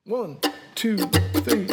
1, 2, 3.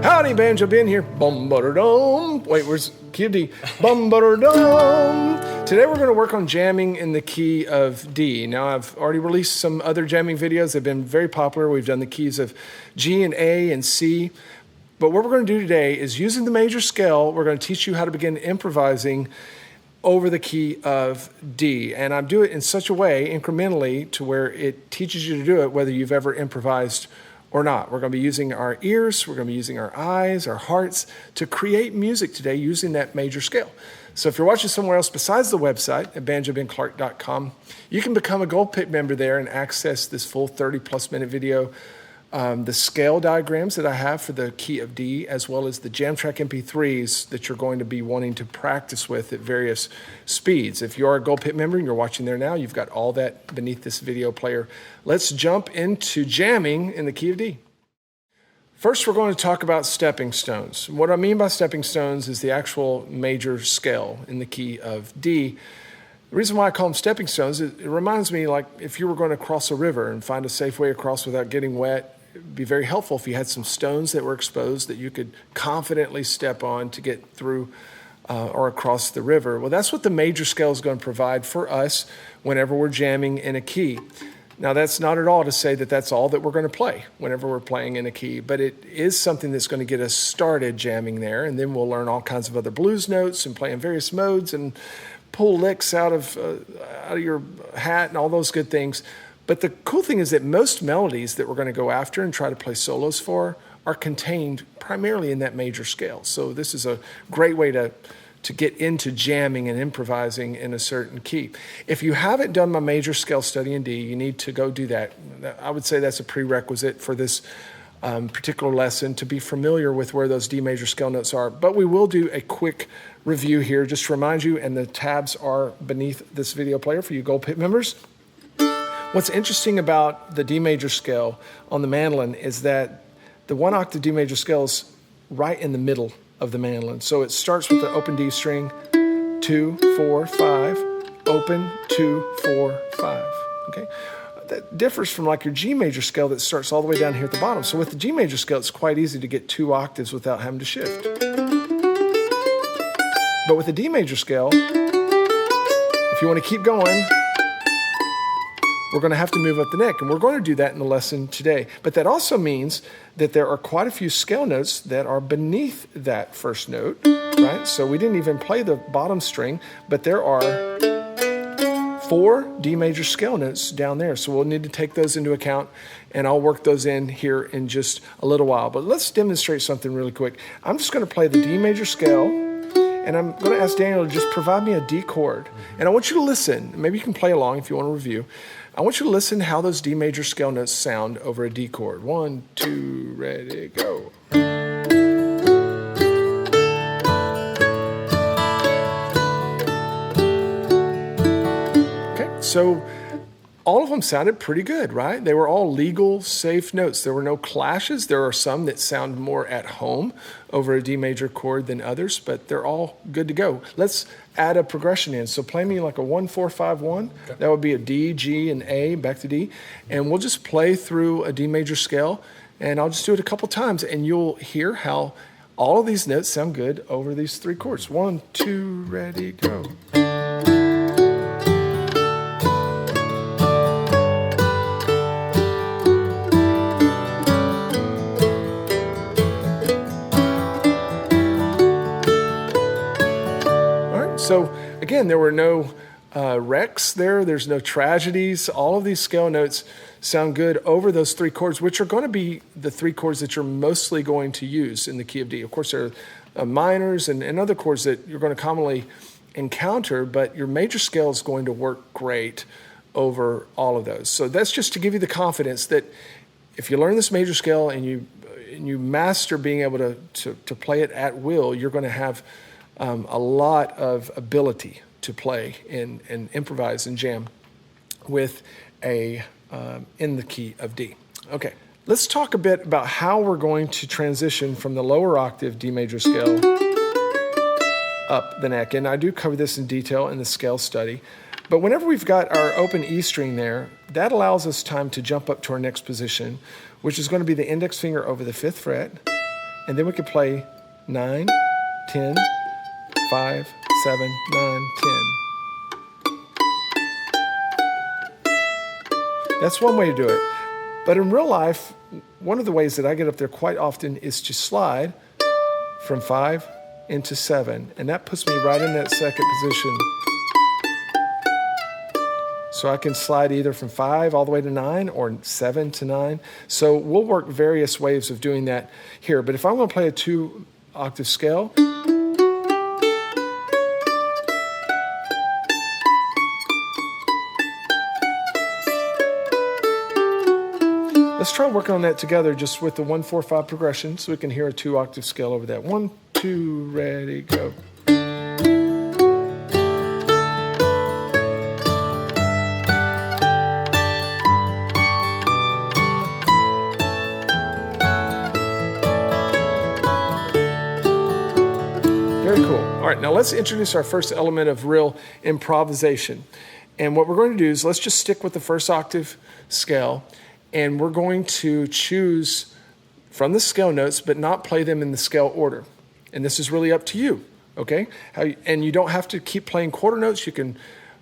Howdy, Banjo Ben here. Bum butter dum. Wait, where's key of D? Bum butter dum. Today we're going to work on jamming in the key of D. Now I've already released some other jamming videos. They've been very popular. We've done the keys of G and A and C. But what we're going to do today is using the major scale, we're going to teach you how to begin improvising over the key of D. And I do it in such a way, incrementally, to where it teaches you to do it whether you've ever improvised or not. We're going to be using our ears, we're going to be using our eyes, our hearts to create music today using that major scale. So if you're watching somewhere else besides the website at banjobenclark.com, you can become a Gold Pick member there and access this full 30-plus minute video, the scale diagrams that I have for the key of D, as well as the jam track MP3s that you're going to be wanting to practice with at various speeds. If you are a Gold Pick member and you're watching there now, you've got all that beneath this video player. Let's jump into jamming in the key of D. First, we're going to talk about stepping stones. What I mean by stepping stones is the actual major scale in the key of D. The reason why I call them stepping stones, it reminds me like if you were going to cross a river and find a safe way across without getting wet, it'd be very helpful if you had some stones that were exposed that you could confidently step on to get through or across the river. Well, that's what the major scale is going to provide for us whenever we're jamming in a key. Now, that's not at all to say that that's all that we're going to play whenever we're playing in a key, but it is something that's going to get us started jamming there, and then we'll learn all kinds of other blues notes and play in various modes and pull licks out of your hat and all those good things. But the cool thing is that most melodies that we're going to go after and try to play solos for are contained primarily in that major scale. So this is a great way to get into jamming and improvising in a certain key. If you haven't done my major scale study in D, you need to go do that. I would say that's a prerequisite for this particular lesson, to be familiar with where those D major scale notes are. But we will do a quick review here just to remind you, and the tabs are beneath this video player for you Gold Pick members. What's interesting about the D major scale on the mandolin is that the 1 octave D major scale is right in the middle of the mandolin. So it starts with the open D string, 2, 4, 5, open, 2, 4, 5, okay? That differs from like your G major scale that starts all the way down here at the bottom. So with the G major scale, it's quite easy to get 2 octaves without having to shift. But with the D major scale, if you want to keep going, we're going to have to move up the neck, and we're going to do that in the lesson today. But that also means that there are quite a few scale notes that are beneath that first note, right? So we didn't even play the bottom string, but there are 4 D major scale notes down there. So we'll need to take those into account, and I'll work those in here in just a little while. But let's demonstrate something really quick. I'm just going to play the D major scale, and I'm going to ask Daniel to just provide me a D chord. And I want you to listen. Maybe you can play along if you want to review. I want you to listen to how those D major scale notes sound over a D chord. 1, 2, ready, go. Okay, so all of them sounded pretty good, right? They were all legal, safe notes. There were no clashes. There are some that sound more at home over a D major chord than others, but they're all good to go. Let's add a progression in. So play me like a 1, 4, 5, 1. Okay. That would be a D, G, and A, back to D. And we'll just play through a D major scale, and I'll just do it a couple times, and you'll hear how all of these notes sound good over these 3 chords. 1, 2, ready, go. So again, there were no wrecks there. There's no tragedies. All of these scale notes sound good over those 3 chords, which are going to be the 3 chords that you're mostly going to use in the key of D. Of course, there are minors and other chords that you're going to commonly encounter, but your major scale is going to work great over all of those. So that's just to give you the confidence that if you learn this major scale and you master being able to play it at will, you're going to have a lot of ability to play and improvise and jam with a in the key of D. Okay, let's talk a bit about how we're going to transition from the lower octave D major scale up the neck. And I do cover this in detail in the scale study. But whenever we've got our open E string there, that allows us time to jump up to our next position, which is going to be the index finger over the 5th fret. And then we could play 9, 10, 5, 7, 9, 10. That's one way to do it. But in real life, one of the ways that I get up there quite often is to slide from 5 into 7. And that puts me right in that second position. So I can slide either from 5 all the way to 9 or 7 to 9. So we'll work various ways of doing that here. But if I'm going to play a 2-octave scale, let's try working on that together just with the 1-4-5 progression so we can hear a 2-octave scale over that. 1, 2, ready, go. Very cool. All right, now let's introduce our first element of real improvisation. And what we're going to do is let's just stick with the 1st octave scale, and we're going to choose from the scale notes, but not play them in the scale order. And this is really up to you, okay? And you don't have to keep playing quarter notes. You can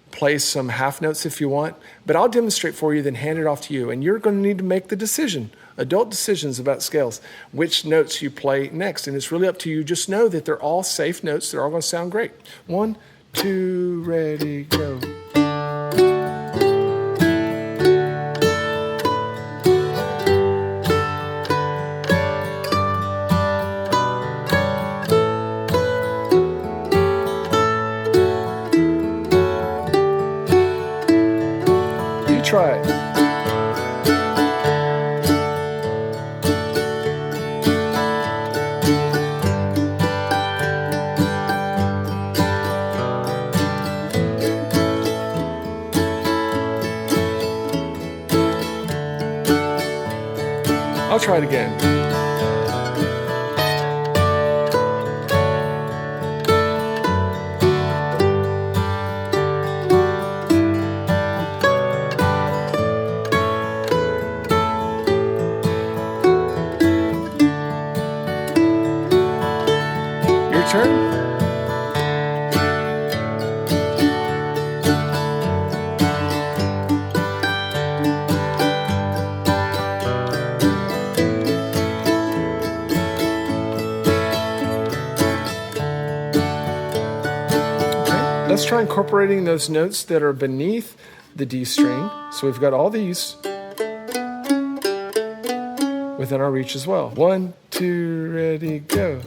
play some half notes if you want, but I'll demonstrate for you, then hand it off to you. And you're going to need to make the decision, adult decisions about scales, which notes you play next. And it's really up to you. Just know that they're all safe notes. They're all going to sound great. 1, 2, ready, go. Try it. I'll try it again. Turn. Okay. Let's try incorporating those notes that are beneath the D string. So we've got all these within our reach as well. 1, 2, ready, go.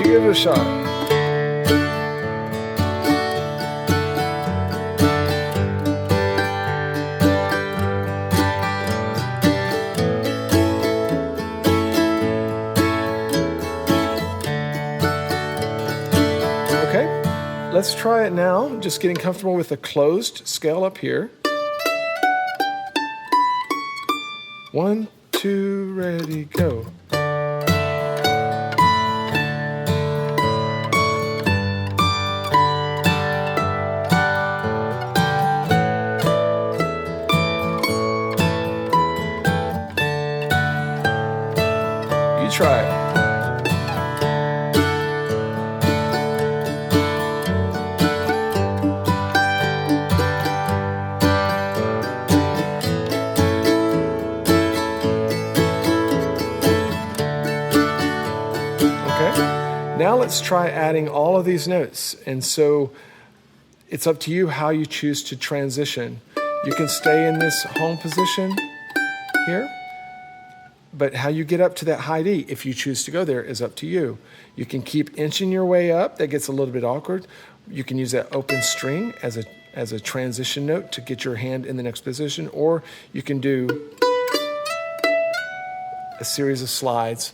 Give it a shot. Okay, let's try it now. Just getting comfortable with the closed scale up here. 1, 2, ready, go. Try it. Okay. Now let's try adding all of these notes. And so it's up to you how you choose to transition. You can stay in this home position here. But how you get up to that high D, if you choose to go there, is up to you. You can keep inching your way up. That gets a little bit awkward. You can use that open string as a transition note to get your hand in the next position, or you can do a series of slides,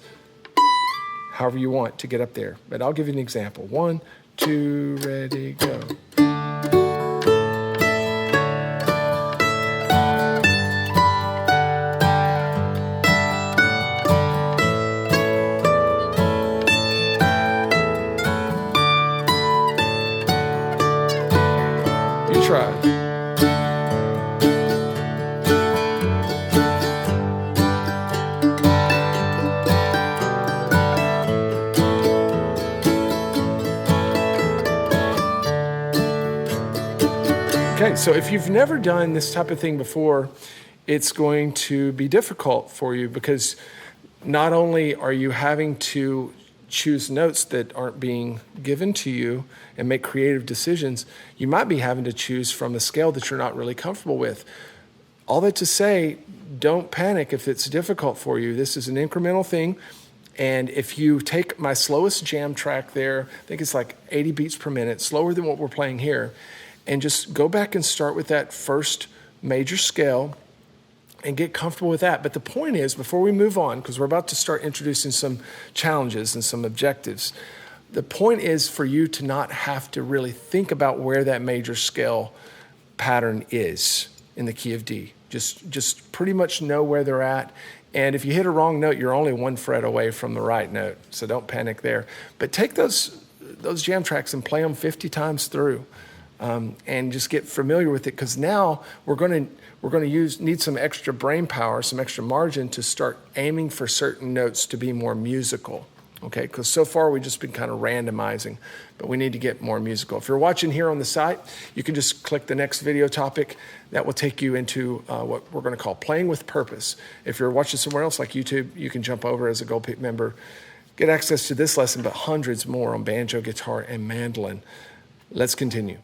however you want to get up there. But I'll give you an example. 1, 2, ready, go. You try. Okay, so if you've never done this type of thing before, it's going to be difficult for you because not only are you having to choose notes that aren't being given to you and make creative decisions, you might be having to choose from a scale that you're not really comfortable with. All that to say, don't panic if it's difficult for you. This is an incremental thing. And if you take my slowest jam track there, I think it's like 80 beats per minute, slower than what we're playing here, and just go back and start with that first major scale and get comfortable with that. But the point is, before we move on, because we're about to start introducing some challenges and some objectives, the point is for you to not have to really think about where that major scale pattern is in the key of D. Just pretty much know where they're at. And if you hit a wrong note, you're only 1 fret away from the right note. So don't panic there. But take those jam tracks and play them 50 times through. And just get familiar with it, because now we're going to need some extra brain power, some extra margin to start aiming for certain notes to be more musical. Okay, because so far we've just been kind of randomizing, but we need to get more musical. If you're watching here on the site, you can just click the next video topic. That will take you into what we're going to call playing with purpose. If you're watching somewhere else like YouTube, you can jump over as a Gold Peak member, get access to this lesson, but hundreds more on banjo, guitar, and mandolin. Let's continue.